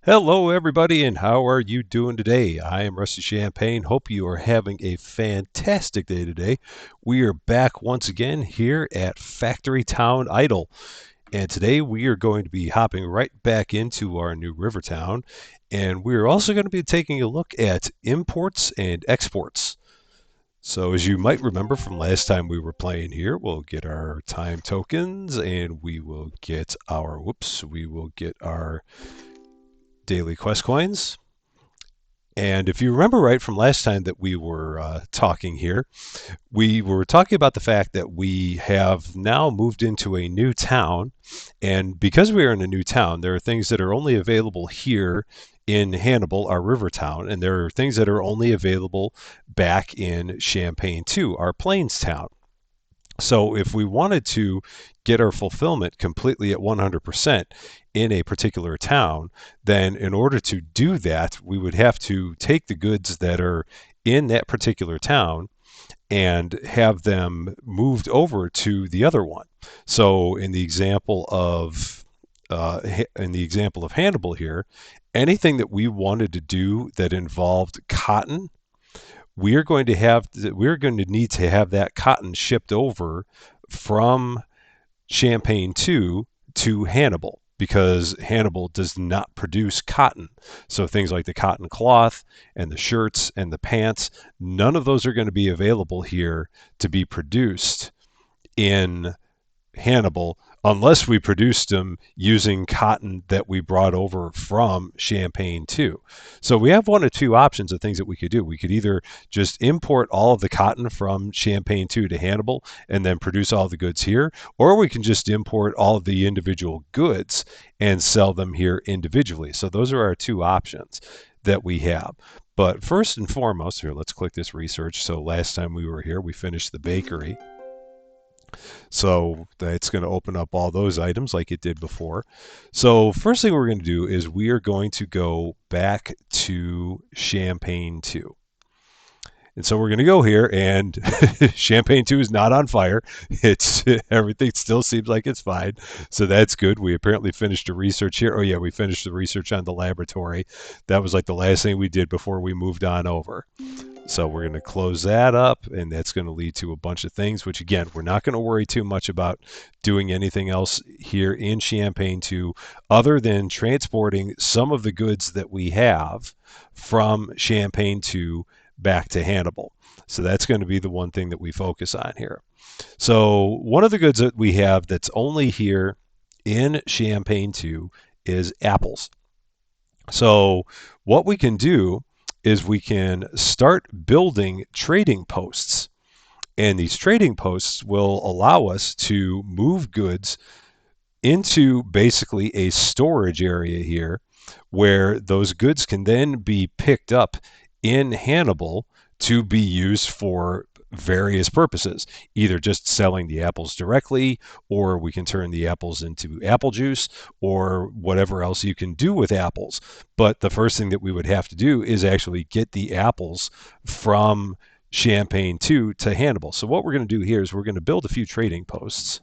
Hello, everybody, and how are you doing today? I am Rusty Champagne. Hope you are having a fantastic day today. We are back once again here at Factory Town Idle, and today we are going to be hopping right back into our new river town, and we are also going to be taking a look at imports and exports. So, as you might remember from last time we were playing here, we'll get our time tokens and we will get our daily quest coins. And if you remember right from last time that we were talking here, we were talking about the fact that we have now moved into a new town. And because we are in a new town, there are things that are only available here in Hannibal, our river town, and there are things that are only available back in Champaign 2, our plains town. So if we wanted to get our fulfillment completely at 100% in a particular town, then in order to do that, we would have to take the goods that are in that particular town and have them moved over to the other one. So in the example of Hannibal here, anything that we wanted to do that involved cotton, we're going to need to have that cotton shipped over from Champagne 2 to Hannibal because Hannibal does not produce cotton. So things like the cotton cloth and the shirts and the pants, none of those are going to be available here to be produced in Hannibal unless we produced them using cotton that we brought over from Champagne too. So we have one or two options of things that we could do. We could either just import all of the cotton from Champagne 2 to Hannibal and then produce all the goods here, or we can just import all of the individual goods and sell them here individually. So those are our two options that we have. But first and foremost, here, let's click this research. So last time we were here, we finished the bakery. So that's going to open up all those items like it did before. So first thing we're going to do is we are going to go back to Champagne 2. And so we're going to go here, and Champagne 2 is not on fire. It's everything still seems like it's fine, so that's good. We apparently finished the research here. Oh yeah, we finished the research on the laboratory. That was like the last thing we did before we moved on over. So we're going to close that up, and that's going to lead to a bunch of things, which again, we're not going to worry too much about doing anything else here in Champagne 2 other than transporting some of the goods that we have from Champagne 2 back to Hannibal. So that's going to be the one thing that we focus on here. So one of the goods that we have that's only here in Champagne 2 is apples. So what we can do is we can start building trading posts. And these trading posts will allow us to move goods into basically a storage area here where those goods can then be picked up in Hannibal to be used for various purposes, either just selling the apples directly, or we can turn the apples into apple juice, or whatever else you can do with apples. But the first thing that we would have to do is actually get the apples from Champagne 2 to Hannibal. So what we're going to do here is we're going to build a few trading posts.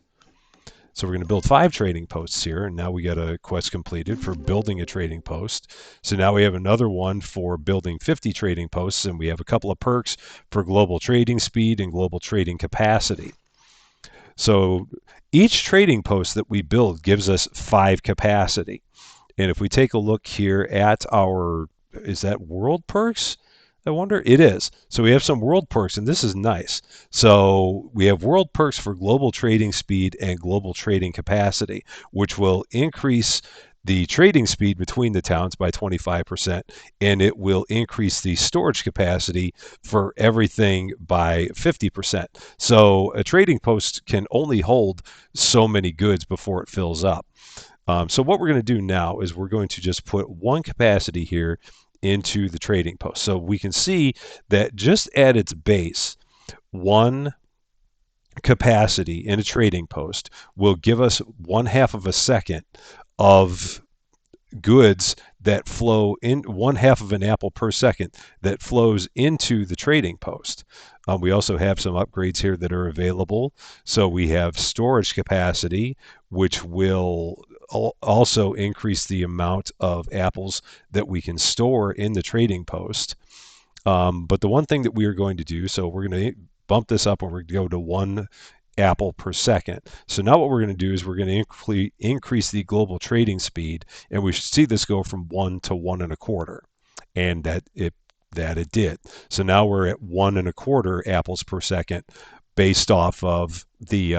So we're going to build 5 trading posts here, and now we got a quest completed for building a trading post. So now we have another one for building 50 trading posts, and we have a couple of perks for global trading speed and global trading capacity. So each trading post that we build gives us 5 capacity. And if we take a look here at our, is that world perks? I wonder. It is. So we have some world perks, and this is nice. So we have world perks for global trading speed and global trading capacity, which will increase the trading speed between the towns by 25%, and it will increase the storage capacity for everything by 50%. So a trading post can only hold so many goods before it fills up. So what we're going to do now is we're going to just put one capacity here into the trading post. So we can see that just at its base, one capacity in a trading post will give us 1/2 of a second of goods that flow in, 1/2 of an apple per second that flows into the trading post. We also have some upgrades here that are available. So we have storage capacity, which will also increase the amount of apples that we can store in the trading post. But the one thing that we are going to do, so we're going to bump this up and we're going to go to 1 apple per second. So now what we're going to do is we're going to increase the global trading speed, and we should see this go from 1 to 1 1/4, and that it did. So now we're at 1 1/4 apples per second, based off of the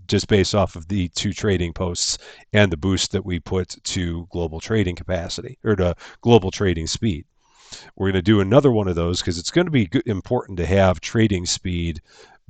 just based off of the 2 trading posts and the boost that we put to global trading capacity, or to global trading speed. We're going to do another one of those because it's going to be important to have trading speed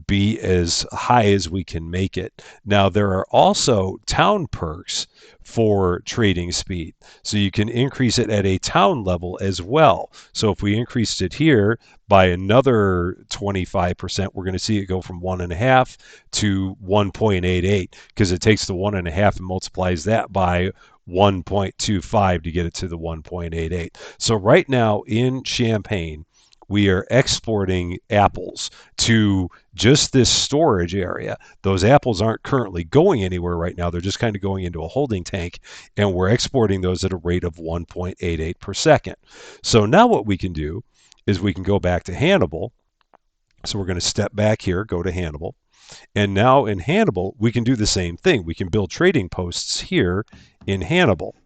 be as high as we can make it. Now, there are also town perks for trading speed. So you can increase it at a town level as well. So if we increased it here by another 25%, we're going to see it go from 1.5 to 1.88, because it takes the 1.5 and multiplies that by 1.25 to get it to the 1.88. So right now in Champaign, we are exporting apples to just this storage area. Those apples aren't currently going anywhere right now. They're just kind of going into a holding tank, and we're exporting those at a rate of 1.88 per second. So now what we can do is we can go back to Hannibal. So we're going to step back here, go to Hannibal. And now in Hannibal, we can do the same thing. We can build trading posts here in Hannibal.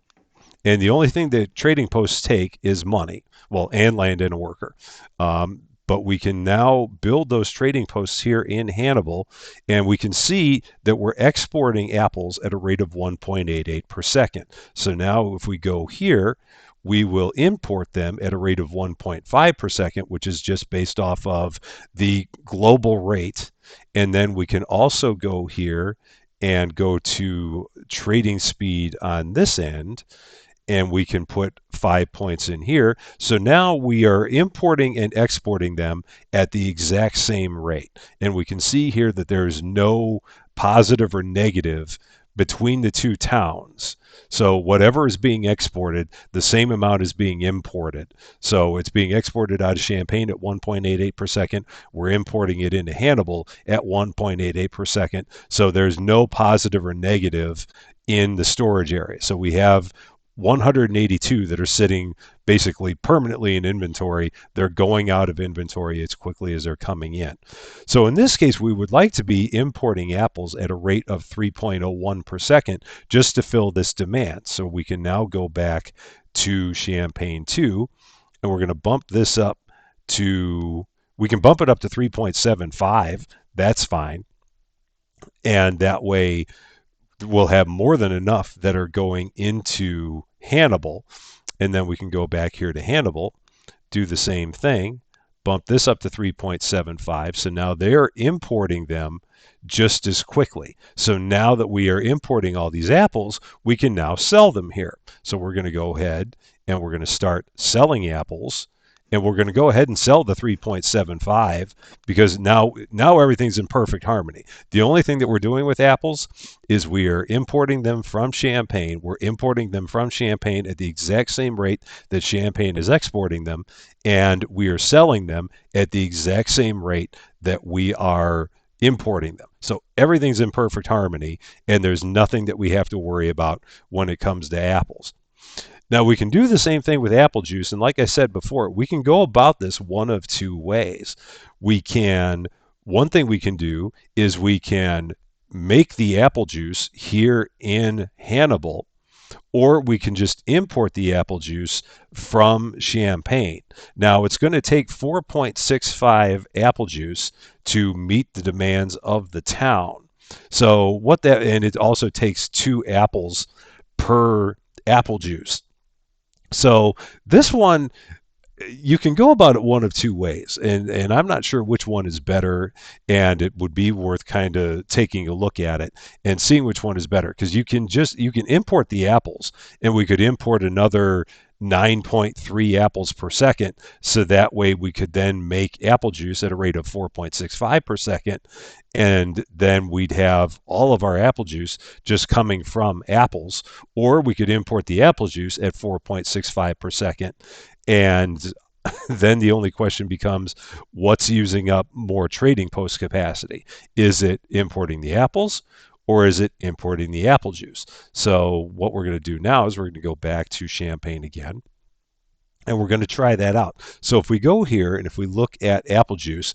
And the only thing that trading posts take is money, well, and land and a worker. But we can now build those trading posts here in Hannibal, and we can see that we're exporting apples at a rate of 1.88 per second. So now if we go here, we will import them at a rate of 1.5 per second, which is just based off of the global rate. And then we can also go here and go to trading speed on this end, and we can put 5 points in here. So now we are importing and exporting them at the exact same rate. And we can see here that there is no positive or negative between the 2 towns. So whatever is being exported, the same amount is being imported. So it's being exported out of Champaign at 1.88 per second. We're importing it into Hannibal at 1.88 per second. So there's no positive or negative in the storage area. So we have 182 that are sitting basically permanently in inventory. They're going out of inventory as quickly as they're coming in. So in this case, we would like to be importing apples at a rate of 3.01 per second just to fill this demand. So we can now go back to Champaign 2, and we're going to bump this up to, we can bump it up to 3.75. That's fine. And that way we'll have more than enough that are going into Hannibal. And then we can go back here to Hannibal, do the same thing, bump this up to 3.75. So now they're importing them just as quickly. So now that we are importing all these apples, we can now sell them here. So we're going to go ahead and we're going to start selling apples. And we're going to go ahead and sell the 3.75, because now everything's in perfect harmony. The only thing that we're doing with apples is we are importing them from Champaign. We're importing them from Champaign at the exact same rate that Champaign is exporting them, and we are selling them at the exact same rate that we are importing them. So everything's in perfect harmony, and there's nothing that we have to worry about when it comes to apples. Now, we can do the same thing with apple juice, and like I said before, we can go about this one of 2 ways. One thing we can do is we can make the apple juice here in Hannibal, or we can just import the apple juice from Champaign. Now, it's going to take 4.65 apple juice to meet the demands of the town. So and it also takes 2 apples per apple juice. So this one, you can go about it one of 2 ways, and I'm not sure which one is better, and it would be worth kind of taking a look at it and seeing which one is better, because you can import the apples, and we could import another 9.3 apples per second, so that way we could then make apple juice at a rate of 4.65 per second, and then we'd have all of our apple juice just coming from apples. Or we could import the apple juice at 4.65 per second, and then the only question becomes, what's using up more trading post capacity? Is it importing the apples, or is it importing the apple juice? So what we're going to do now is we're going to go back to Champaign again, and we're going to try that out. So if we go here and if we look at apple juice,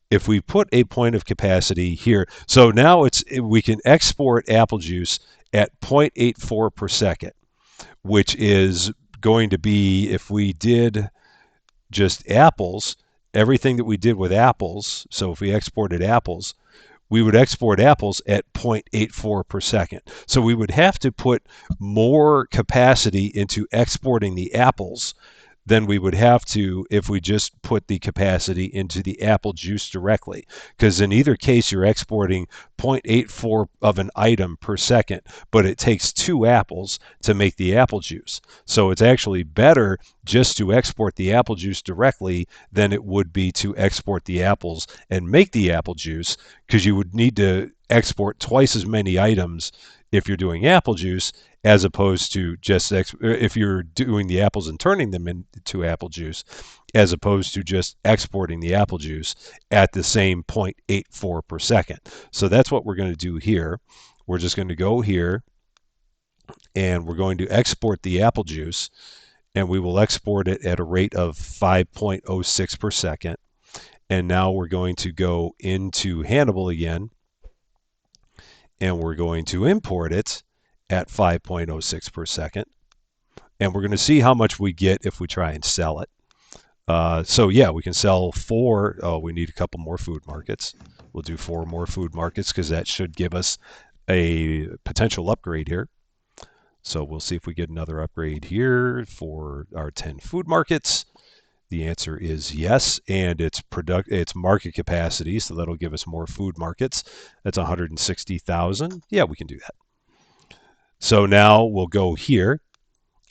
if we put a point of capacity here, so now we can export apple juice at 0.84 per second, which is going to be, if we did just apples, everything that we did with apples, so if we exported apples, we would export apples at 0.84 per second. So we would have to put more capacity into exporting the apples than we would have to if we just put the capacity into the apple juice directly. Because in either case, you're exporting 0.84 of an item per second, but it takes 2 apples to make the apple juice. So it's actually better just to export the apple juice directly than it would be to export the apples and make the apple juice, because you would need to export twice as many items if you're doing apple juice as opposed to just if you're doing the apples and turning them into apple juice, as opposed to just exporting the apple juice at the same 0.84 per second. So that's what we're going to do here. We're just going to go here and we're going to export the apple juice, and we will export it at a rate of 5.06 per second. And now we're going to go into Hannibal again, and we're going to import it at 5.06 per second. And we're going to see how much we get if we try and sell it. So yeah, we can sell 4. Oh, we need a couple more food markets. We'll do 4 more food markets because that should give us a potential upgrade here. So we'll see if we get another upgrade here for our 10 food markets. The answer is yes, and it's market capacity, so that'll give us more food markets. That's 160,000. Yeah, we can do that. So now we'll go here,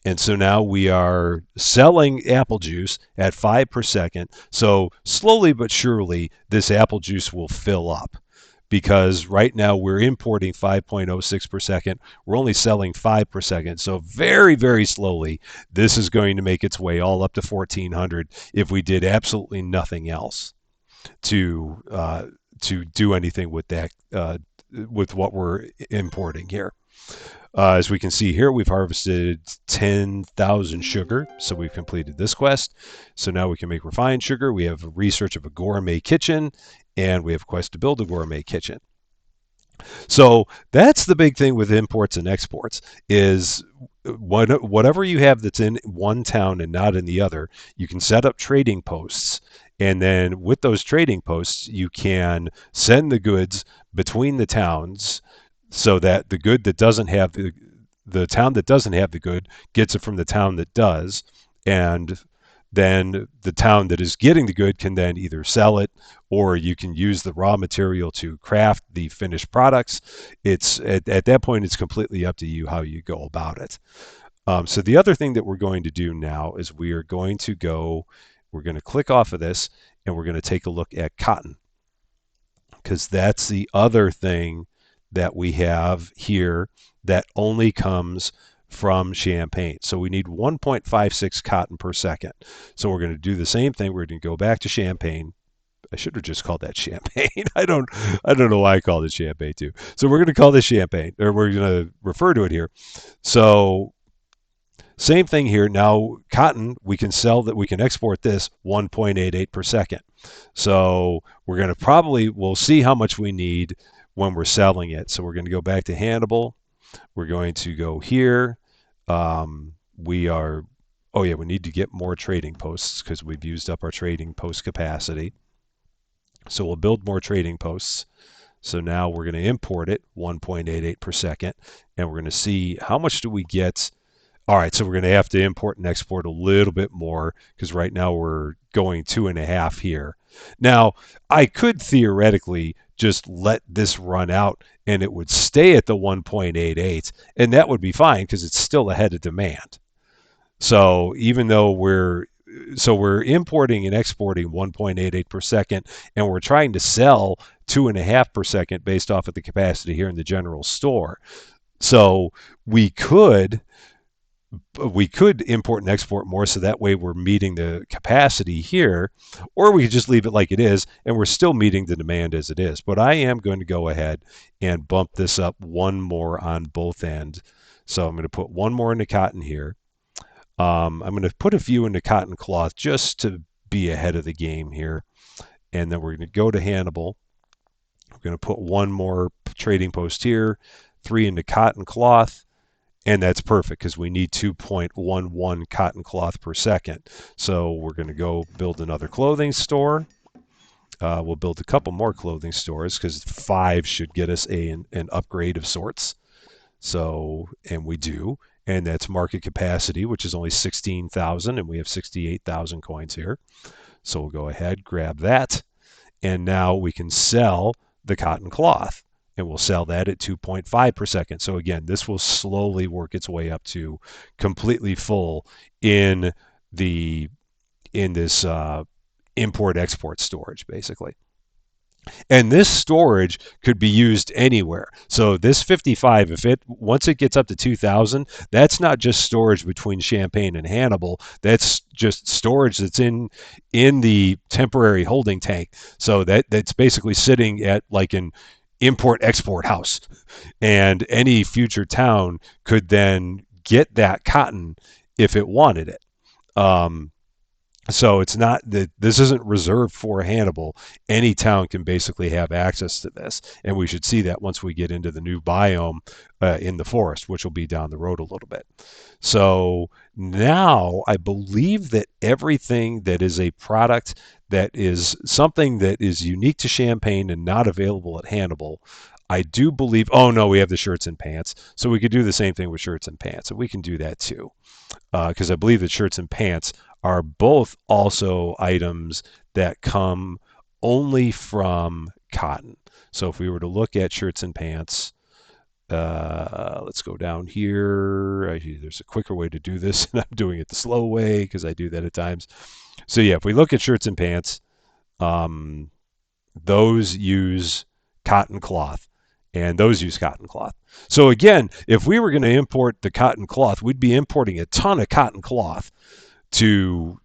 and so now we are selling apple juice at 5 per second. So slowly but surely, this apple juice will fill up, because right now we're importing 5.06 per second. We're only selling 5 per second. So very, very slowly, this is going to make its way all up to 1,400 if we did absolutely nothing else to do anything with that, with what we're importing here. As we can see here, we've harvested 10,000 sugar, so we've completed this quest. So now we can make refined sugar. We have research of a gourmet kitchen, and we have a quest to build a gourmet kitchen. So that's the big thing with imports and exports, is whatever you have that's in one town and not in the other, you can set up trading posts. And then with those trading posts, you can send the goods between the towns, so that the good that doesn't have the town that doesn't have the good gets it from the town that does, and then the town that is getting the good can then either sell it, or you can use the raw material to craft the finished products. It's at that point, it's completely up to you how you go about it. So the other thing that we're going to do now is we're going to click off of this, and we're going to take a look at cotton, because that's the other thing that we have here that only comes from Champaign. So we need 1.56 cotton per second. So we're going to do the same thing. We're going to go back to Champaign. I should have just called that Champaign. I don't know why I called it Champaign too. So we're going to call this Champaign, or we're going to refer to it here. So same thing here. Now cotton, we can export this 1.88 per second. So we'll see how much we need when we're selling it. So we're going to go back to Hannibal. We're going to go here. We need to get more trading posts because we've used up our trading post capacity. So we'll build more trading posts. So now we're going to import it 1.88 per second, and we're going to see how much do we get. All right, so we're going to have to import and export a little bit more, because right now we're going 2.5 here. Now, I could theoretically just let this run out and it would stay at the 1.88, and that would be fine because it's still ahead of demand. So even though we're importing and exporting 1.88 per second, and we're trying to sell 2.5 per second based off of the capacity here in the general store. So we could We could import and export more so that way we're meeting the capacity here, or we could just leave it like it is and we're still meeting the demand as it is. But I am going to go ahead and bump this up one more on both ends. So I'm going to put one more into cotton here. I'm going to put a few into cotton cloth just to be ahead of the game here. And then we're going to go to Hannibal. We're going to put one more trading post here, 3 into cotton cloth. And that's perfect because we need 2.11 cotton cloth per second. So we're going to go build another clothing store. We'll build a couple more clothing stores because 5 should get us an upgrade of sorts. So, and we do. And that's market capacity, which is only 16,000, and we have 68,000 coins here. So we'll go ahead, grab that, and now we can sell the cotton cloth. And we'll sell that at 2.5 per second. So again, this will slowly work its way up to completely full in the in this import export storage, basically. And this storage could be used anywhere. So this 55, if it once it gets up to 2,000, that's not just storage between Champaign and Hannibal. That's just storage that's in the temporary holding tank. So that's basically sitting at like an import export house, and any future town could then get that cotton if it wanted it. Um, so it's not that this isn't reserved for Hannibal. Any town can basically have access to this, and we should see that once we get into the new biome in the forest, which will be down the road a little bit. So now I believe that everything that is a product that is something that is unique to Champaign and not available at Hannibal, I do believe. Oh no, we have the shirts and pants, so we could do the same thing with shirts and pants, and we can do that too because I believe that shirts and pants are both also items that come only from cotton. So if we were to look at shirts and pants, let's go down here. There's a quicker way to do this, and I'm doing it the slow way because I do that at times. So yeah, if we look at shirts and pants, um, those use cotton cloth, and those use cotton cloth. So again, if we were going to import the cotton cloth, we'd be importing a ton of cotton cloth to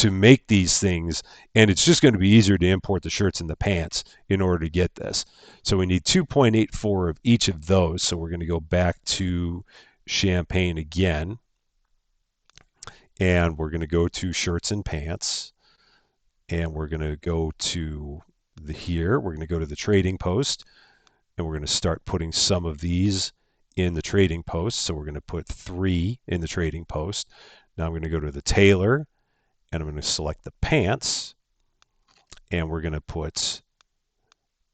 make these things, and it's just going to be easier to import the shirts and the pants in order to get this. So we need 2.84 of each of those. So we're going to go back to Champaign again, and we're going to go to shirts and pants, and we're going to go to here. We're going to go to the trading post, and we're going to start putting some of these in the trading post. So we're going to put 3 in the trading post. Now I'm going to go to the tailor, and I'm going to select the pants, and we're going to put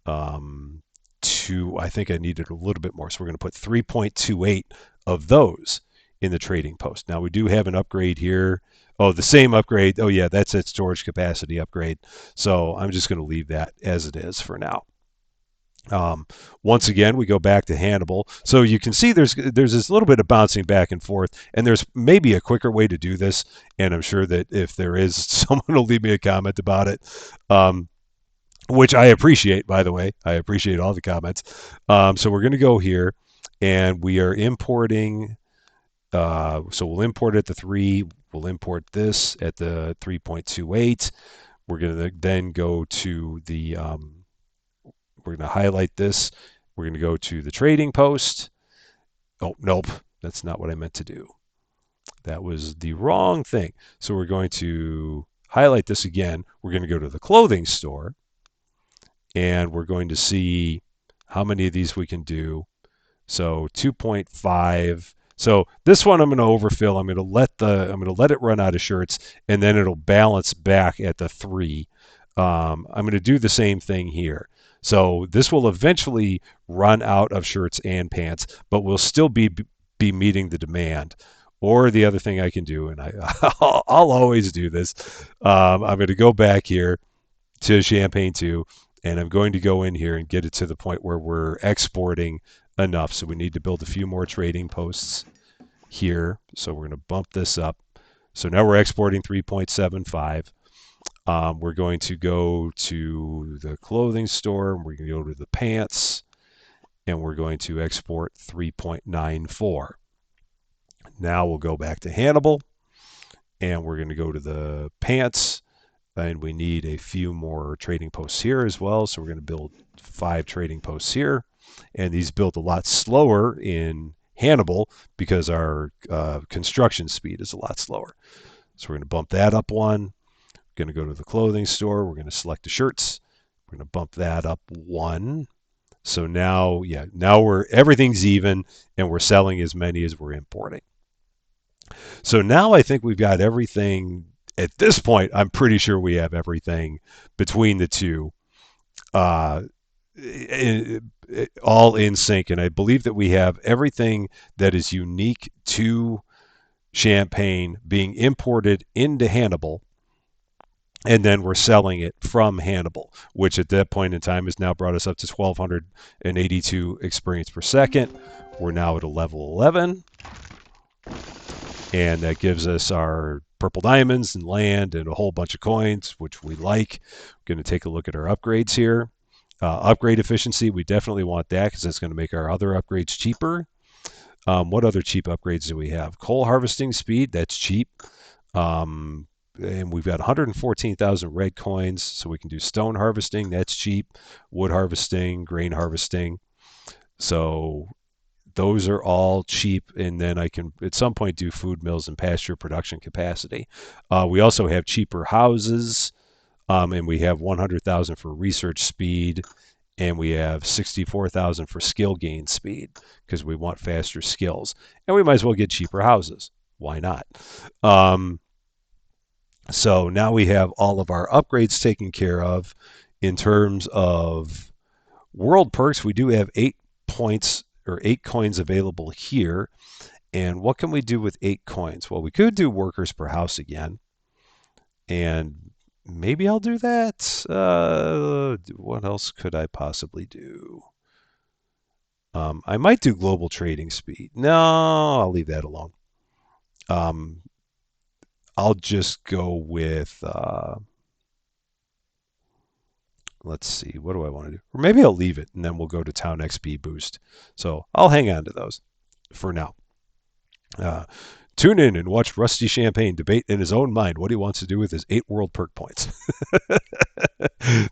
2. I think I needed a little bit more, so we're going to put 3.28 of those in the trading post. Now we do have an upgrade here. Oh, the same upgrade. Oh yeah, that's its storage capacity upgrade. So I'm just going to leave that as it is for now. Once again, we go back to Hannibal. So you can see there's this little bit of bouncing back and forth, and there's maybe a quicker way to do this. And I'm sure that if there is, someone will leave me a comment about it, which I appreciate, by the way. I appreciate all the comments. So we're going to go here, and we are importing. So we'll import at the 3. We'll import this at the 3.28. We're going to then go to the we're going to highlight this. We're going to go to the trading post. Oh, nope. That's not what I meant to do. That was the wrong thing. So we're going to highlight this again. We're going to go to the clothing store, and we're going to see how many of these we can do. So 2.5. So this one I'm going to overfill. I'm going to let it run out of shirts, and then it'll balance back at the 3. I'm going to do the same thing here. So this will eventually run out of shirts and pants, but we'll still be meeting the demand. Or the other thing I can do, and I'll always do this, I'm going to go back here to Champaign 2, and I'm going to go in here and get it to the point where we're exporting enough. So we need to build a few more trading posts here. So we're going to bump this up. So now we're exporting 3.75. We're going to go to the clothing store, and we're going to go to the pants, and we're going to export 3.94. Now we'll go back to Hannibal, and we're going to go to the pants, and we need a few more trading posts here as well. So we're going to build 5 trading posts here, and these build a lot slower in Hannibal because our construction speed is a lot slower. So we're going to bump that up one. We're going to go to the clothing store. We're going to select the shirts. We're going to bump that up one. So now, yeah, now everything's even, and we're selling as many as we're importing. So now I think we've got everything. At this point, I'm pretty sure we have everything between the two, uh, all in sync. And I believe that we have everything that is unique to Champaign being imported into Hannibal, and then we're selling it from Hannibal, which at that point in time has now brought us up to 1,282 experience per second. We're now at a level 11, and that gives us our purple diamonds and land and a whole bunch of coins, which we like. We're going to take a look at our upgrades here. Upgrade efficiency, we definitely want that because that's going to make our other upgrades cheaper. What other cheap upgrades do we have? Coal harvesting speed, that's cheap. And we've got 114,000 red coins, so we can do stone harvesting, that's cheap. Wood harvesting, grain harvesting. So those are all cheap, and then I can at some point do food mills and pasture production capacity. We also have cheaper houses, and we have 100,000 for research speed, and we have 64,000 for skill gain speed because we want faster skills, and we might as well get cheaper houses. Why not? So now we have all of our upgrades taken care of. In terms of world perks, we do have 8 points or 8 coins available here. And what can we do with 8 coins? Well, we could do workers per house again. And maybe I'll do that. What else could I possibly do? I might do global trading speed. No, I'll leave that alone. Um, I'll just go with, let's see, what do I want to do? Or maybe I'll leave it and then we'll go to Town XP Boost. So I'll hang on to those for now. Uh, Tune in and watch Rusty Champagne debate in his own mind what he wants to do with his 8 world perk points.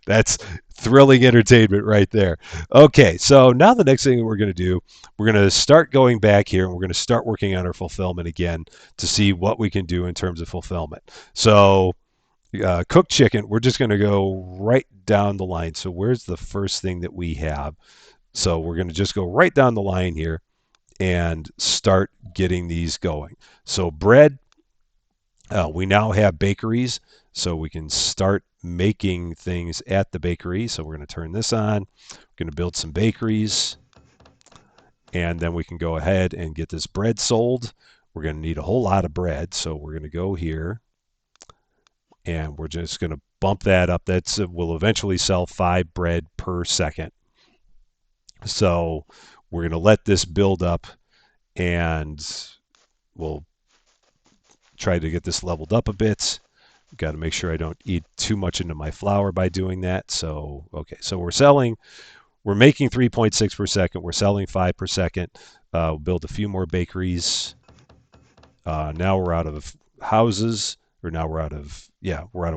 That's thrilling entertainment right there. Okay, so now the next thing we're going to do, we're going to start going back here and we're going to start working on our fulfillment again to see what we can do in terms of fulfillment. So, cooked chicken, we're just going to go right down the line. So, where's the first thing that we have? So, we're going to just go right down the line here and start getting these going. So, bread, we now have bakeries, so we can start making things at the bakery. So we're going to turn this on. We're going to build some bakeries, and then we can go ahead and get this bread sold. We're going to need a whole lot of bread, so we're going to go here, and we're just going to bump that up. That's will eventually sell 5 bread per second. So we're going to let this build up, and we'll try to get this leveled up a bit. Got to make sure I don't eat too much into my flour by doing that. So, okay, so we're making 3.6 per second. We're selling 5 per second. We'll build a few more bakeries. Now we're out of houses, or now we're out of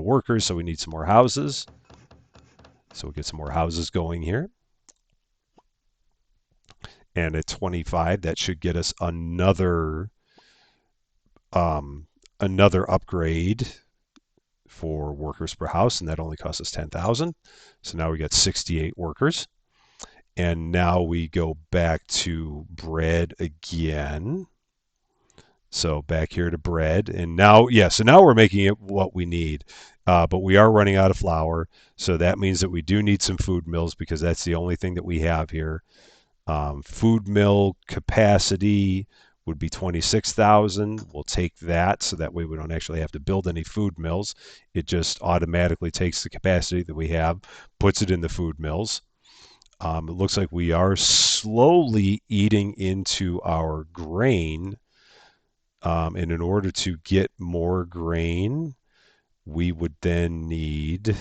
workers, so we need some more houses. So we'll get some more houses going here. And at 25, that should get us another upgrade for workers per house, and that only costs us 10,000. So now we got 68 workers. And now we go back to bread again. So back here to bread. And now, so now we're making it what we need. But we are running out of flour. So that means that we do need some food mills because that's the only thing that we have here. Food mill capacity would be 26,000. We'll take that so that way we don't actually have to build any food mills. It just automatically takes the capacity that we have, puts it in the food mills. It looks like we are slowly eating into our grain. And in order to get more grain, we would then need,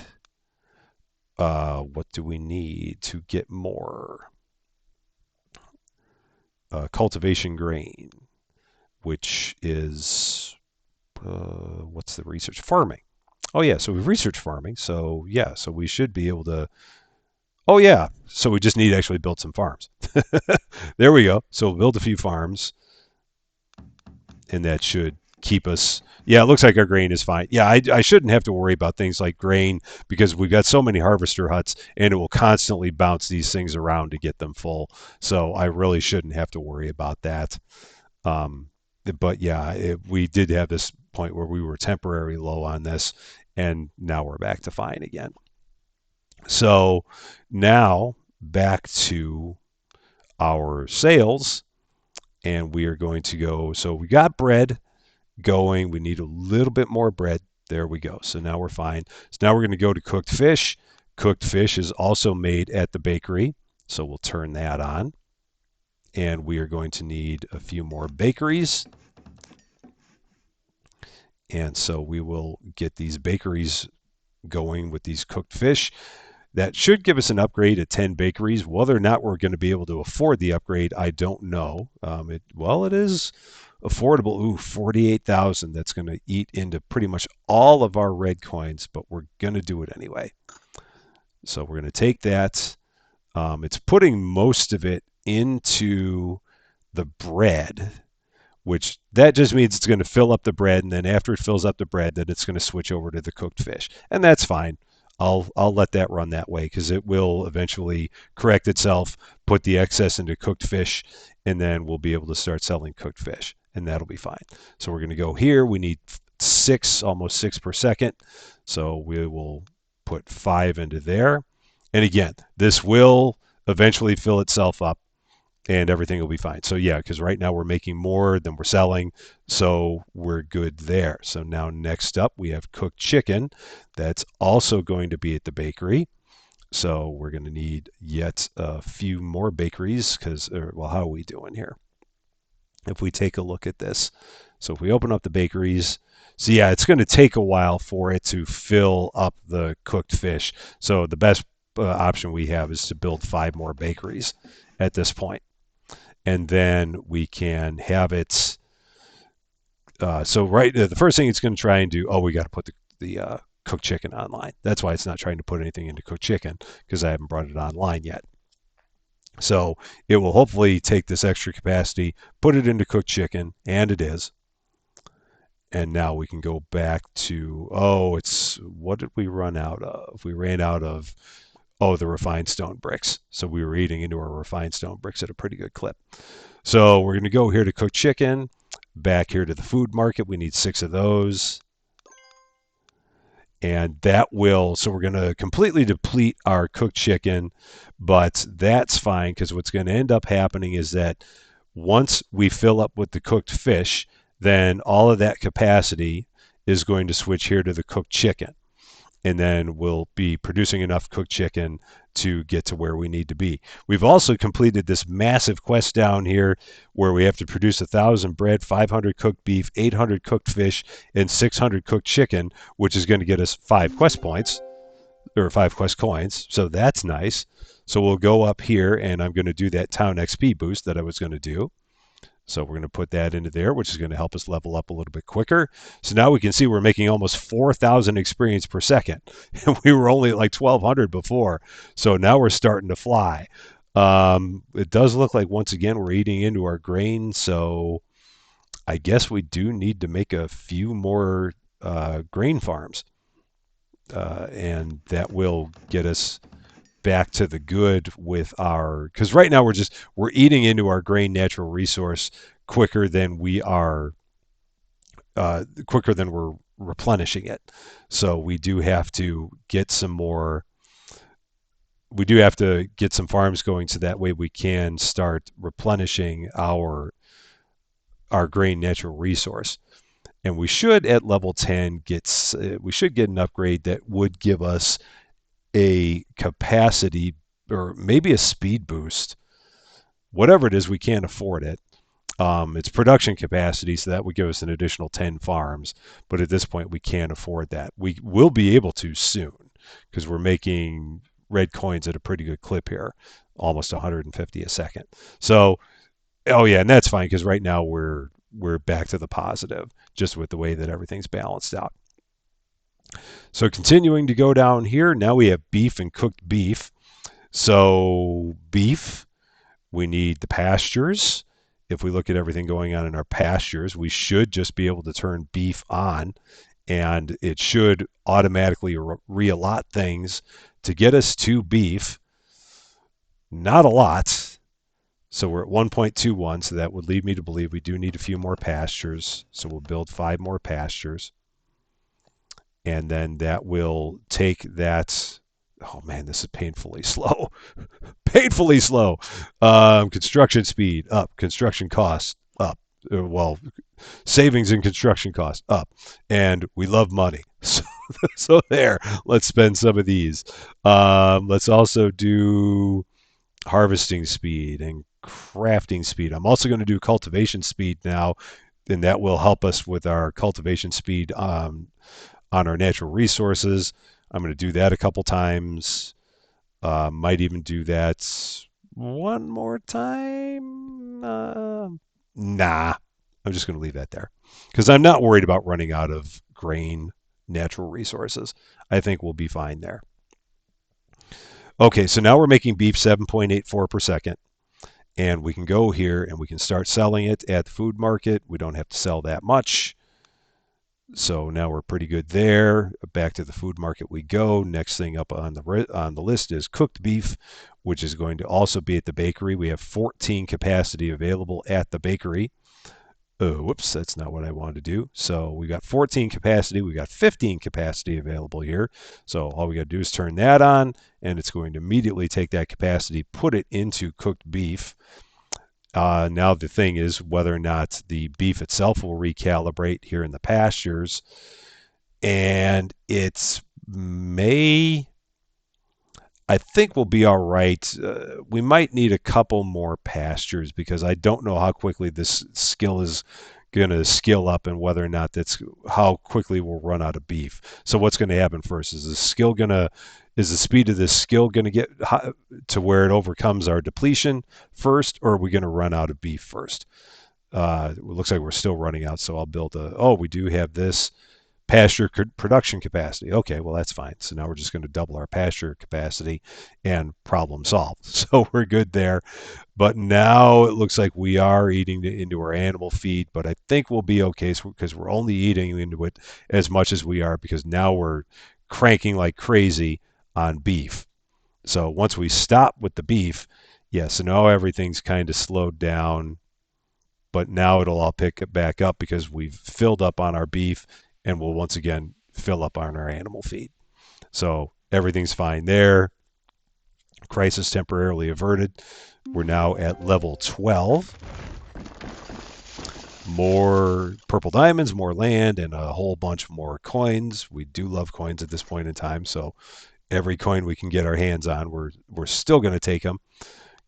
what do we need to get more? Cultivation grain. which is what's the research? Farming. Oh yeah, so we've researched farming. So yeah, so we should be able to. Oh yeah, so we just need to actually build some farms. There we go. So we'll build a few farms, and that should keep us. Yeah, it looks like our grain is fine. Yeah, I shouldn't have to worry about things like grain because we've got so many harvester huts, and it will constantly bounce these things around to get them full. So I really shouldn't have to worry about that. Um, but yeah, we did have this point where we were temporarily low on this, and now we're back to fine again. So now back to our sales, and we are going to go. So we got bread going. We need a little bit more bread. There we go. So now we're fine. So now we're going to go to cooked fish. Cooked fish is also made at the bakery. So we'll turn that on. And we are going to need a few more bakeries. And so we will get these bakeries going with these cooked fish. That should give us an upgrade at 10 bakeries. Whether or not we're going to be able to afford the upgrade, I don't know. It is affordable. Ooh, 48,000. That's going to eat into pretty much all of our red coins, but we're going to do it anyway. So we're going to take that. It's putting most of it into the bread, which that just means it's going to fill up the bread, and then after it fills up the bread, then it's going to switch over to the cooked fish, and that's fine. I'll let that run that way because it will eventually correct itself, put the excess into cooked fish, and then we'll be able to start selling cooked fish, and that'll be fine. So we're going to go here. We need almost 6 per second. So we will put 5 into there. And again, this will eventually fill itself up and everything will be fine. So yeah, because right now we're making more than we're selling, so we're good there. So now next up we have cooked chicken. That's also going to be at the bakery. So we're going to need yet a few more bakeries because, well, how are we doing here? If we take a look at this, so if we open up the bakeries, so yeah, it's going to take a while for it to fill up the cooked fish. So the best option we have is to build 5 more bakeries at this point, and then we can have it. The first thing it's going to try and do. Oh, we got to put the cooked chicken online. That's why it's not trying to put anything into cooked chicken because I haven't brought it online yet. So it will hopefully take this extra capacity, put it into cooked chicken, and it is. And now we can go back to, what did we run out of? We ran out of, the refined stone bricks. So we were eating into our refined stone bricks at a pretty good clip. So we're going to go here to cook chicken, back here to the food market. We need 6 of those. And so we're going to completely deplete our cooked chicken, but that's fine because what's going to end up happening is that once we fill up with the cooked fish, then all of that capacity is going to switch here to the cooked chicken. And then we'll be producing enough cooked chicken to get to where we need to be. We've also completed this massive quest down here where we have to produce 1,000 bread, 500 cooked beef, 800 cooked fish, and 600 cooked chicken, which is going to get us 5 quest points, or 5 quest coins. So that's nice. So we'll go up here, and I'm going to do that town XP boost that I was going to do. So we're going to put that into there, which is going to help us level up a little bit quicker. So now we can see we're making almost 4,000 experience per second. And we were only at like 1,200 before. So now we're starting to fly. It does look like, once again, we're eating into our grain. So I guess we do need to make a few more grain farms. And that will get us back to the good with because right now we're eating into our grain natural resource quicker than we're replenishing it. So we do have to get some farms going so that way we can start replenishing our grain natural resource. And we should at level 10 get an upgrade that would give us a capacity or maybe a speed boost, whatever it is. We can't afford it. It's production capacity, so that would give us an additional 10 farms, but at this point we can't afford that. We will be able to soon because we're making red coins at a pretty good clip here, almost 150 a second. So and that's fine because right now we're we're back to the positive, just with the way that everything's balanced out. So continuing to go down here, now we have beef and cooked beef. So beef, we need the pastures. If we look at everything going on in our pastures, we should just be able to turn beef on, and it should automatically reallot things to get us to beef. Not a lot. So we're at 1.21, so that would lead me to believe we do need a few more pastures. So we'll build 5 more pastures. And then that will take that. Oh man, this is painfully slow. Painfully slow. Construction speed up. Construction costs up. Well, savings and construction costs up. And we love money. So there. Let's spend some of these. Let's also do harvesting speed and crafting speed. I'm also going to do cultivation speed now, and that will help us with our cultivation speed on our natural resources. I'm going to do that a couple times. Might even do that one more time. Nah, I'm just going to leave that there because I'm not worried about running out of grain, natural resources. I think we'll be fine there. Okay, so now we're making beef 7.84 per second. And we can go here and we can start selling it at the food market. We don't have to sell that much. So now we're pretty good there. Back to the food market we go. Next thing up on the list is cooked beef, which is going to also be at the bakery. We have 14 capacity available at the bakery. Oh, whoops, that's not what I wanted to do. So we got 14 capacity. We got 15 capacity available here. So all we got to do is turn that on, and it's going to immediately take that capacity, put it into cooked beef. Now the thing is whether or not the beef itself will recalibrate here in the pastures, and it's may. I think we'll be all right. We might need a couple more pastures because I don't know how quickly this skill is going to skill up and whether or not that's how quickly we'll run out of beef. So what's going to happen first? Is the speed of this skill going to get to where it overcomes our depletion first, or are we going to run out of beef first? It looks like we're still running out, so I'll build we do have this pasture production capacity. Okay, well, that's fine. So now we're just going to double our pasture capacity and problem solved. So we're good there. But now it looks like we are eating into our animal feed, but I think we'll be okay because we're only eating into it as much as we are because now we're cranking like crazy on beef. So once we stop with the beef, so now everything's kind of slowed down, but now it'll all pick it back up because we've filled up on our beef and we'll once again fill up on our animal feed. So everything's fine there. Crisis temporarily averted. We're now at level 12. More purple diamonds, more land, and a whole bunch more coins. We do love coins at this point in time, so every coin we can get our hands on, we're still going to take them.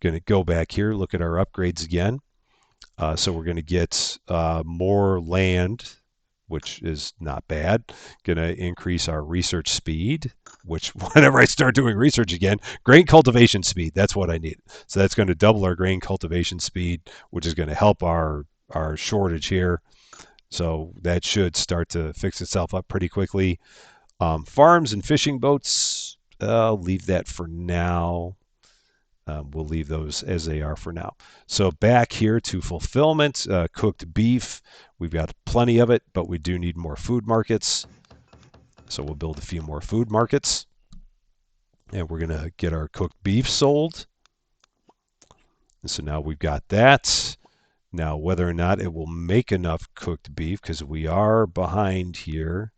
Going to go back here, look at our upgrades again. So we're going to get more land, which is not bad. Going to increase our research speed, which whenever I start doing research again, grain cultivation speed, that's what I need. So that's going to double our grain cultivation speed, which is going to help our shortage here. So that should start to fix itself up pretty quickly. Farms and fishing boats, I'll leave that for now. We'll leave those as they are for now. So back here to fulfillment, cooked beef. We've got plenty of it, but we do need more food markets. So we'll build a few more food markets. And we're going to get our cooked beef sold. And so now we've got that. Now whether or not it will make enough cooked beef, because we are behind here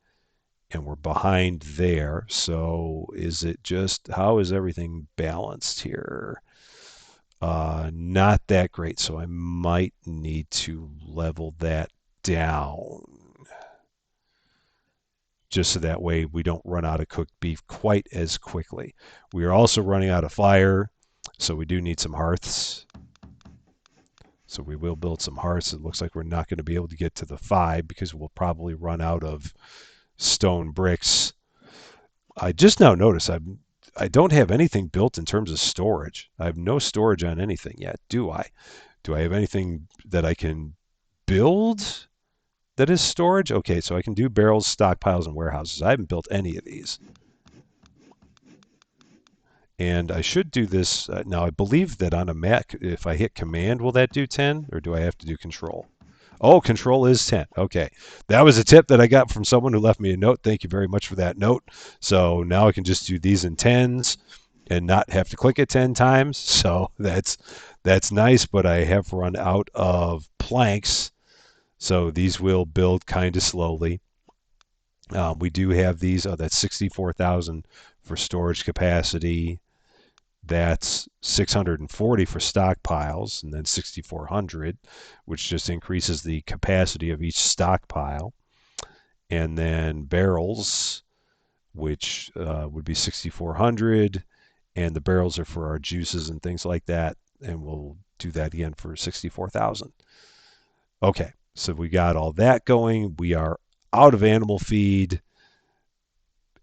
and we're behind there. So is it just, how is everything balanced here? Not that great. So I might need to level that down. Just so that way we don't run out of cooked beef quite as quickly. We are also running out of fire, so we do need some hearths. So we will build some hearths. It looks like we're not going to be able to get to the 5 because we'll probably run out of stone bricks. I just now noticed I don't have anything built in terms of storage. I have no storage on anything yet, do I? Do I have anything that I can build that is storage? Okay, so I can do barrels, stockpiles, and warehouses. I haven't built any of these. And I should do this. Now, I believe that on a Mac, if I hit Command, will that do 10? Or do I have to do Control? Oh, Control is 10. Okay. That was a tip that I got from someone who left me a note. Thank you very much for that note. So now I can just do these in 10s and not have to click it 10 times. So that's nice, but I have run out of planks. So these will build kind of slowly. We do have these. Oh, that's 64,000 for storage capacity. That's 640 for stockpiles, and then 6,400, which just increases the capacity of each stockpile. And then barrels, which would be 6,400, and the barrels are for our juices and things like that. And we'll do that again for 64,000. Okay, so we got all that going. We are out of animal feed,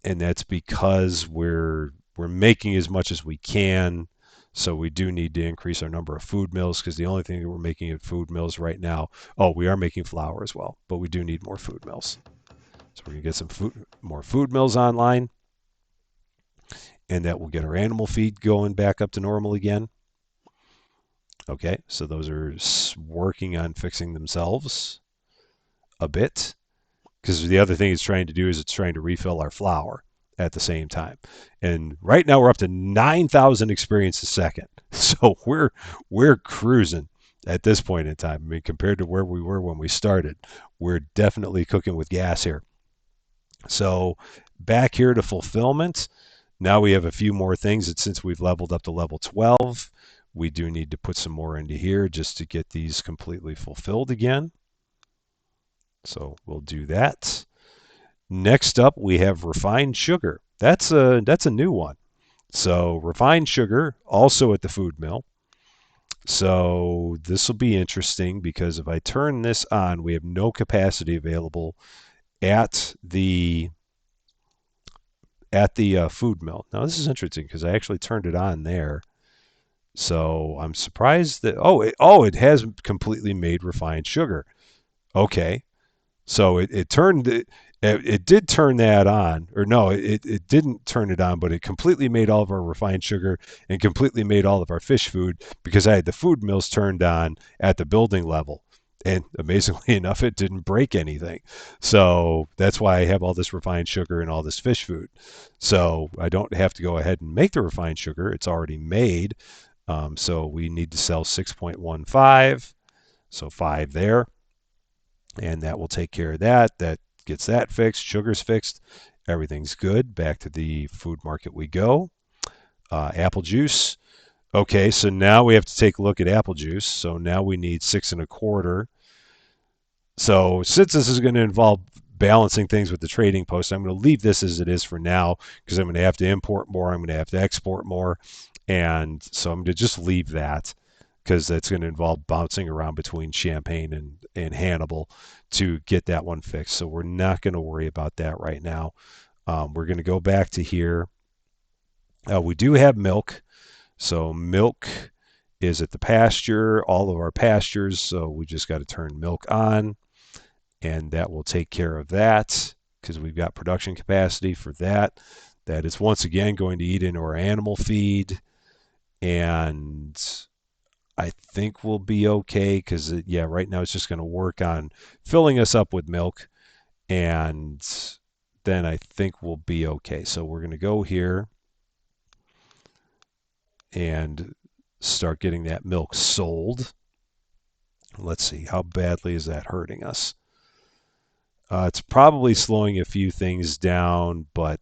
and that's because we're making as much as we can. So we do need to increase our number of food mills because the only thing that we're making at food mills right now, oh, we are making flour as well, but we do need more food mills. So we're gonna get some more food mills online, and that will get our animal feed going back up to normal again. Okay, so those are working on fixing themselves a bit. Because the other thing it's trying to do is it's trying to refill our flour at the same time. And right now we're up to 9,000 experience a second. So we're cruising at this point in time. I mean, compared to where we were when we started, we're definitely cooking with gas here. So back here to fulfillment. Now we have a few more things that since we've leveled up to level 12, we do need to put some more into here just to get these completely fulfilled again. So we'll do that. Next up, we have refined sugar. That's a new one. So refined sugar, also at the food mill. So this will be interesting because if I turn this on, we have no capacity available at the food mill. Now this is interesting because I actually turned it on there. So I'm surprised that it has completely made refined sugar. Okay, so it did turn that on, or no, it didn't turn it on, but it completely made all of our refined sugar and completely made all of our fish food because I had the food mills turned on at the building level. And amazingly enough, it didn't break anything. So that's why I have all this refined sugar and all this fish food. So I don't have to go ahead and make the refined sugar. It's already made. So we need to sell 6.15. So 5 there. And that will take care of that. That gets that fixed. Sugar's fixed. Everything's good. Back to the food market we go. Apple juice. Okay, so now we have to take a look at apple juice. So now we need 6.25. So since this is going to involve balancing things with the trading post, I'm going to leave this as it is for now because I'm going to have to import more. I'm going to have to export more. And so I'm going to just leave that because that's going to involve bouncing around between Champaign and Hannibal to get that one fixed. So we're not going to worry about that right now. We're going to go back to here. We do have milk. So milk is at the pasture, all of our pastures. So we just got to turn milk on, and that will take care of that because we've got production capacity for that. That is once again going to eat into our animal feed, and I think we'll be okay because, yeah, right now it's just going to work on filling us up with milk, and then I think we'll be okay. So we're going to go here and start getting that milk sold. Let's see, how badly is that hurting us? It's probably slowing a few things down, but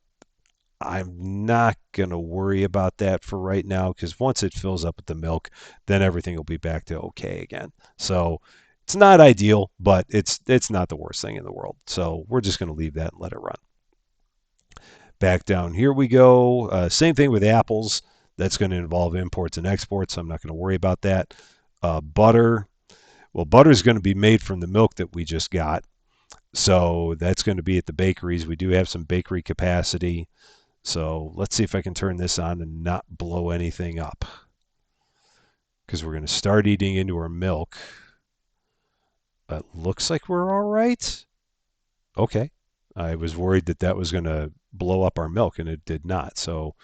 I'm not going to worry about that for right now because once it fills up with the milk, then everything will be back to okay again. So it's not ideal, but it's not the worst thing in the world. So we're just going to leave that and let it run. Back down here we go. Same thing with apples. That's going to involve imports and exports. So I'm not going to worry about that. Butter. Well, butter is going to be made from the milk that we just got. So that's going to be at the bakeries. We do have some bakery capacity. So let's see if I can turn this on and not blow anything up. Because we're going to start eating into our milk. It looks like we're all right. Okay. I was worried that that was going to blow up our milk, and it did not. So,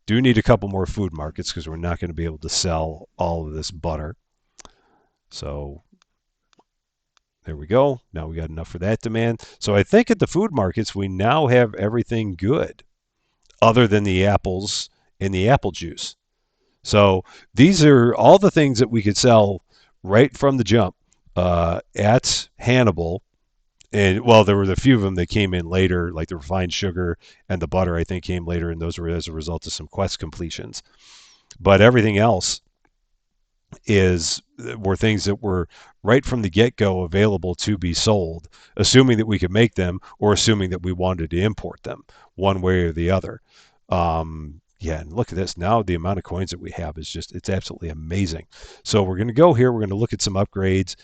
do need a couple more food markets because we're not going to be able to sell all of this butter. So, there we go. Now we got enough for that demand. So, I think at the food markets, we now have everything good other than the apples and the apple juice. So, these are all the things that we could sell right from the jump at Hannibal. And well, there were a few of them that came in later, like the refined sugar and the butter. I think came later, and those were as a result of some quest completions. But everything else is were things that were right from the get-go available to be sold, assuming that we could make them or assuming that we wanted to import them, one way or the other. Yeah, and look at this. Now the amount of coins that we have is just, it's absolutely amazing. So we're going to go here. We're going to look at some upgrades,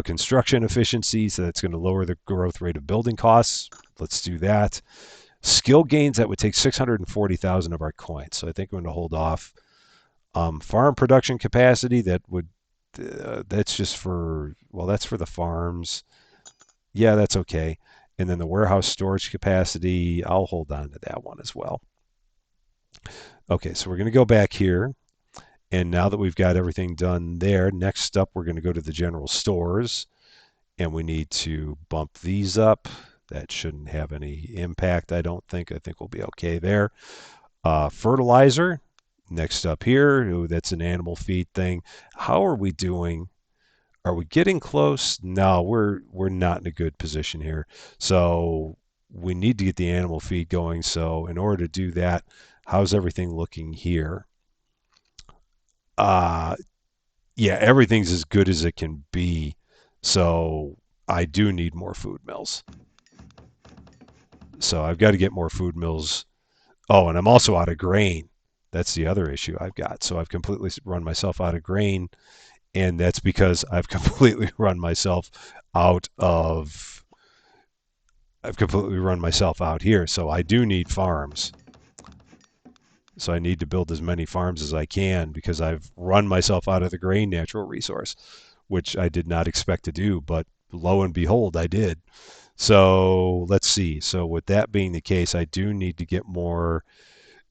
construction efficiency, so that's going to lower the growth rate of building costs. Let's do that. Skill gains, that would take 640,000 of our coins. So I think we're going to hold off. Farm production capacity, that would, that's just for, well, that's for the farms. Yeah, that's okay. And then the warehouse storage capacity, I'll hold on to that one as well. Okay, so we're going to go back here. And now that we've got everything done there, next up we're going to go to the general stores. And we need to bump these up. That shouldn't have any impact, I don't think. I think we'll be okay there. Fertilizer, next up here. Ooh, that's an animal feed thing. How are we doing? Are we getting close? No, we're not in a good position here. So we need to get the animal feed going. So in order to do that, how's everything looking here? Uh, yeah, everything's as good as it can be. So I do need more food mills. So I've got to get more food mills. Oh, and I'm also out of grain. That's the other issue I've got. So I've completely run myself out of grain, and that's because I've completely run myself out of. I've completely run myself out here. So I do need farms. So I need to build as many farms as I can because I've run myself out of the grain natural resource, which I did not expect to do, but lo and behold, I did. So let's see. So with that being the case, I do need to get more.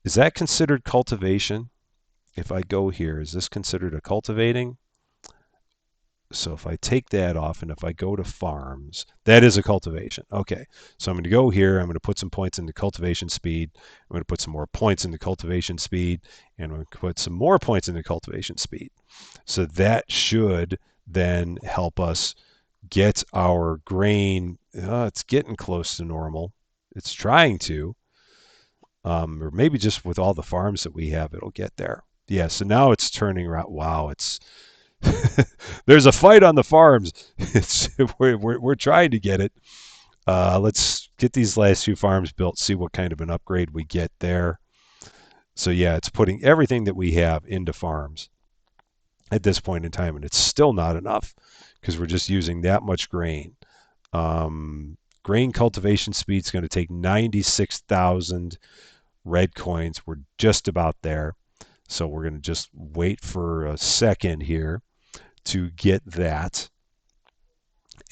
Is that considered cultivation? If I go here, is this considered a cultivating? So if I take that off and if I go to farms, that is a cultivation. Okay. So I'm going to go here. I'm going to put some points into cultivation speed. I'm going to put some more points into cultivation speed. And I'm going to put some more points into cultivation speed. So that should then help us get our grain. It's getting close to normal. It's trying to. Or maybe just with all the farms that we have, it'll get there. Yeah, so now it's turning around. Wow, it's there's a fight on the farms. It's, we're trying to get it. Let's get these last few farms built, see what kind of an upgrade we get there. So yeah, it's putting everything that we have into farms at this point in time, and it's still not enough because we're just using that much grain. Grain cultivation speed is going to take 96,000 red coins. We're just about there. So we're going to just wait for a second here to get that.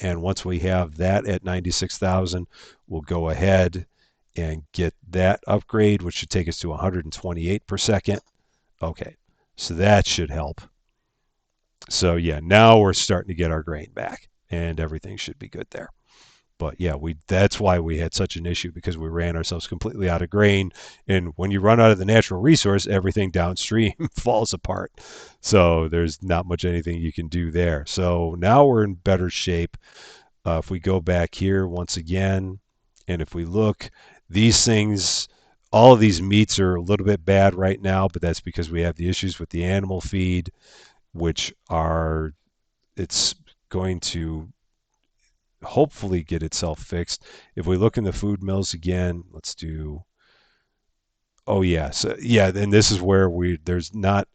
And once we have that at 96,000, we'll go ahead and get that upgrade, which should take us to 128 per second. Okay, so that should help. So yeah, now we're starting to get our grain back and everything should be good there. But yeah, that's why we had such an issue because we ran ourselves completely out of grain. And when you run out of the natural resource, everything downstream falls apart. So there's not much anything you can do there. So now we're in better shape. If we go back here once again, and if we look, these things, all of these meats are a little bit bad right now, but that's because we have the issues with the animal feed, which are, it's going to hopefully get itself fixed. If we look in the food mills again, let's do. Oh yeah, so yeah, and this is where there's not.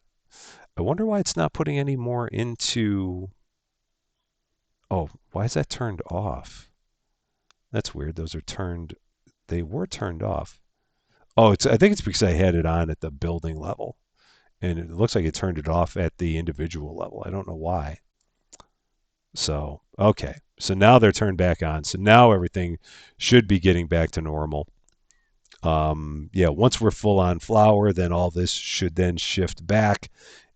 I wonder why it's not putting any more into. Oh, why is that turned off? That's weird. Those are turned. They were turned off. Oh, I think it's because I had it on at the building level, and it looks like it turned it off at the individual level. I don't know why. So, okay. So now they're turned back on. So now everything should be getting back to normal. Yeah, once we're full on flour, then all this should then shift back.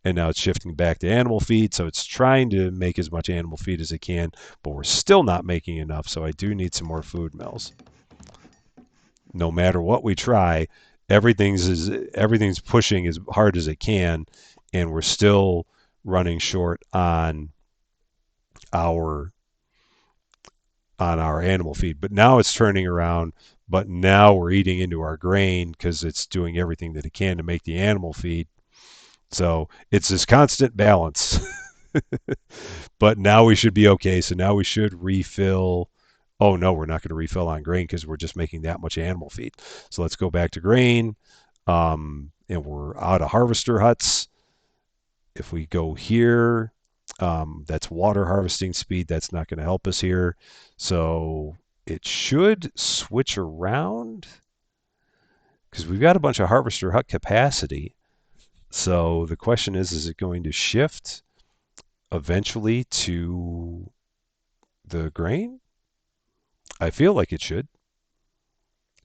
And now it's shifting back to animal feed. So it's trying to make as much animal feed as it can, but we're still not making enough. So I do need some more food mills. No matter what we try, everything's pushing as hard as it can, and we're still running short our on our animal feed. But now it's turning around. But now we're eating into our grain because it's doing everything that it can to make the animal feed. So it's this constant balance. But now we should be okay. So now we should refill. Oh no, we're not going to refill on grain because we're just making that much animal feed. So let's go back to grain. And we're out of harvester huts. If we go here, that's water harvesting speed. That's not going to help us here. So it should switch around because we've got a bunch of harvester hut capacity. So the question is it going to shift eventually to the grain? I feel like it should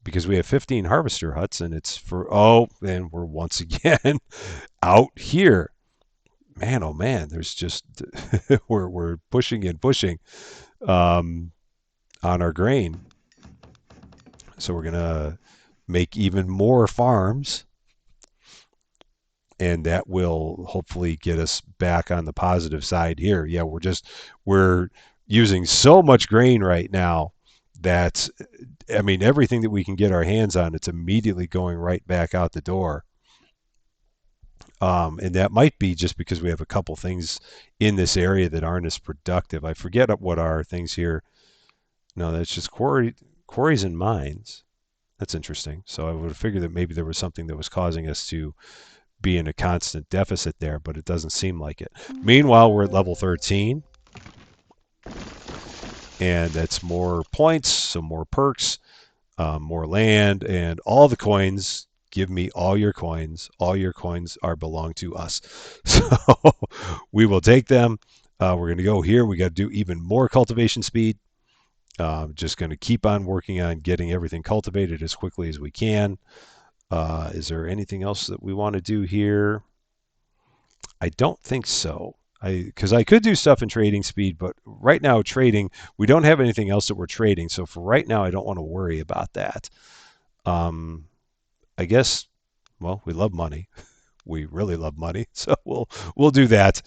because we have 15 harvester huts and it's for, oh, and we're once again out here. Man, oh man, there's just, we're pushing and pushing um, on our grain. So we're going to make even more farms, and that will hopefully get us back on the positive side here. Yeah, we're using so much grain right now that, I mean, everything that we can get our hands on, it's immediately going right back out the door. And that might be just because we have a couple things in this area that aren't as productive. I forget what are things here. No, that's just quarries and mines. That's interesting. So I would figure that maybe there was something that was causing us to be in a constant deficit there, but it doesn't seem like it. Meanwhile, we're at level 13, and that's more points, so more perks, more land, and all the coins. Give me all your coins. All your coins are belong to us. So we will take them. We're going to go here. We got to do even more cultivation speed. Just going to keep on working on getting everything cultivated as quickly as we can. Is there anything else that we want to do here? I don't think so. Because I could do stuff in trading speed, but right now trading, we don't have anything else that we're trading. So for right now, I don't want to worry about that. Um, I guess, well, we love money. We really love money, so we'll do that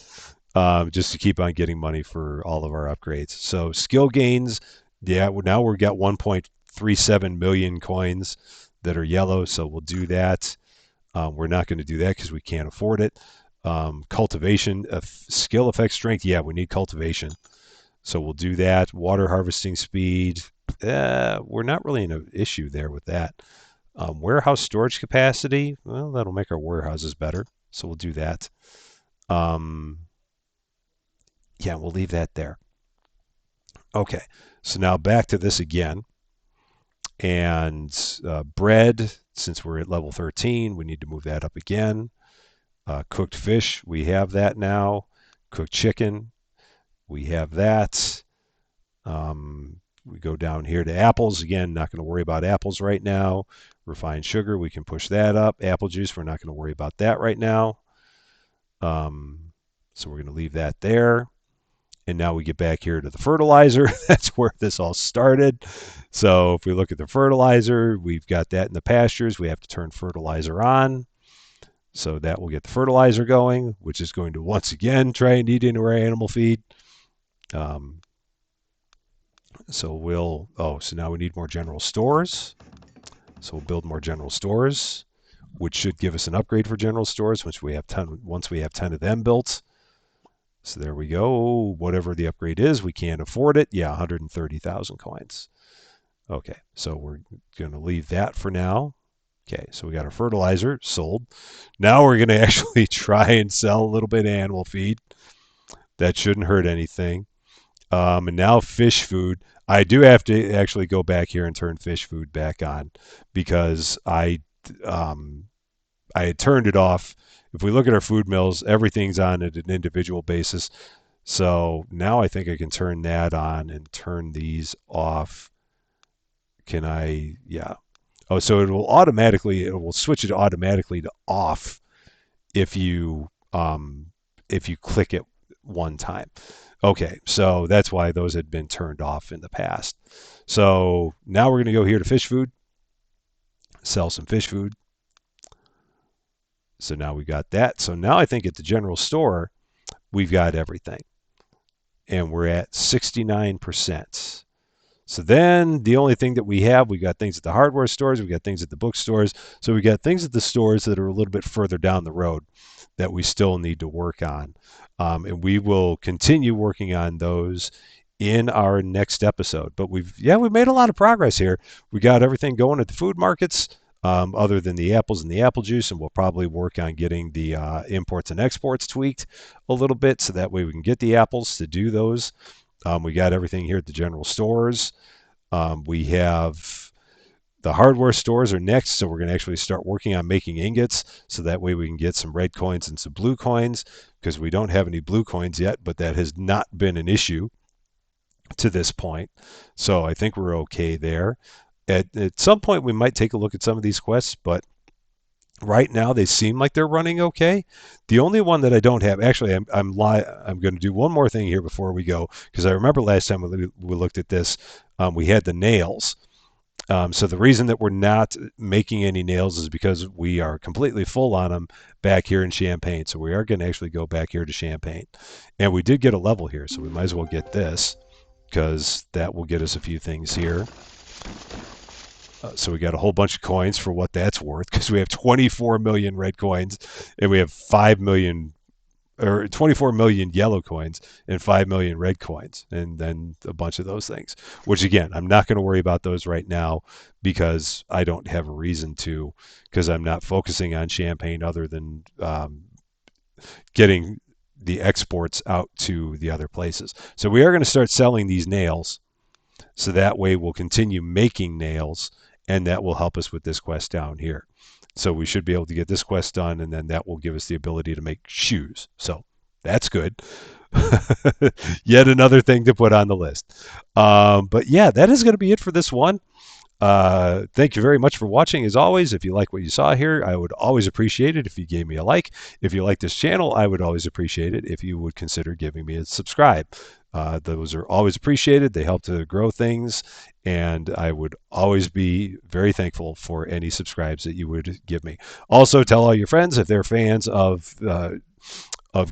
just to keep on getting money for all of our upgrades. So skill gains, yeah, now we've got 1.37 million coins that are yellow, so we'll do that. We're not going to do that because we can't afford it. Cultivation, skill effect strength, yeah, we need cultivation. So we'll do that. Water harvesting speed, we're not really in an issue there with that. Warehouse storage capacity, well, that'll make our warehouses better. So we'll do that. Um, yeah, we'll leave that there. Okay, so now back to this again. And bread, since we're at level 13, we need to move that up again. Cooked fish, we have that now. Cooked chicken, we have that. We go down here to apples. Again, not going to worry about apples right now. Refined sugar, we can push that up. Apple juice, we're not going to worry about that right now. So we're going to leave that there. And now we get back here to the fertilizer. That's where this all started. So if we look at the fertilizer, we've got that in the pastures. We have to turn fertilizer on. So that will get the fertilizer going, which is going to once again try and eat into our animal feed. Um, so now we need more general stores. So we'll build more general stores, which should give us an upgrade for general stores once we have 10 of them built. So there we go. Whatever the upgrade is, we can't afford it. Yeah, 130,000 coins. Okay, so we're going to leave that for now. Okay, so we got our fertilizer sold. Now we're going to actually try and sell a little bit of animal feed. That shouldn't hurt anything. And now fish food. I do have to actually go back here and turn fish food back on because um, I had turned it off. If we look at our food mills, everything's on at an individual basis. So now I think I can turn that on and turn these off. Can I? Yeah. Oh, so it will switch it automatically to off if you click it one time. Okay, so that's why those had been turned off in the past. So now we're going to go here to fish food, sell some fish food. So now we got that. So now I think at the general store, we've got everything. And we're at 69%. So then the only thing that we got things at the hardware stores, we got things at the bookstores. So we got things at the stores that are a little bit further down the road that we still need to work on. And we will continue working on those in our next episode. But we've made a lot of progress here. We got everything going at the food markets, other than the apples and the apple juice, and we'll probably work on getting the imports and exports tweaked a little bit so that way we can get the apples to do those. We got everything here at the general stores. We have the hardware stores are next, so we're going to actually start working on making ingots so that way we can get some red coins and some blue coins because we don't have any blue coins yet, but that has not been an issue to this point. So I think we're okay there. At some point, we might take a look at some of these quests, but right now they seem like they're running okay. The only one that I don't have, actually, I'm going to do one more thing here before we go because I remember last time we looked at this, we had the nails. So the reason that we're not making any nails is because we are completely full on them back here in Champaign. So we are going to actually go back here to Champaign, and we did get a level here, so we might as well get this because that will get us a few things here. So we got a whole bunch of coins for what that's worth because we have 24 million red coins and we have 5 million or 24 million yellow coins and 5 million red coins and then a bunch of those things, which again, I'm not going to worry about those right now because I don't have a reason to because I'm not focusing on Champagne other than getting the exports out to the other places. So we are going to start selling these nails so that way we'll continue making nails and that will help us with this quest down here. So we should be able to get this quest done and then that will give us the ability to make shoes. So that's good. Yet another thing to put on the list. But yeah, that is going to be it for this one. Thank you very much for watching. As always, if you like what you saw here, I would always appreciate it if you gave me a like. If you like this channel, I would always appreciate it if you would consider giving me a subscribe. Those are always appreciated. They help to grow things, and I would always be very thankful for any subscribes that you would give me. Also, tell all your friends if they're fans of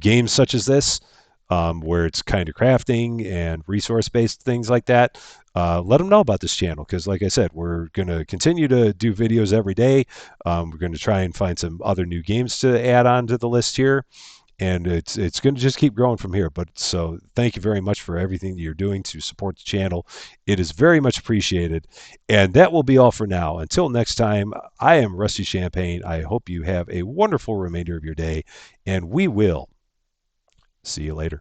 games such as this, where it's kind of crafting and resource-based things like that. Let them know about this channel because, like I said, we're going to continue to do videos every day. We're going to try and find some other new games to add on to the list here. And it's going to just keep growing from here. But so thank you very much for everything that you're doing to support the channel. It is very much appreciated. And that will be all for now. Until next time, I am Rusty Champagne. I hope you have a wonderful remainder of your day. And we will see you later.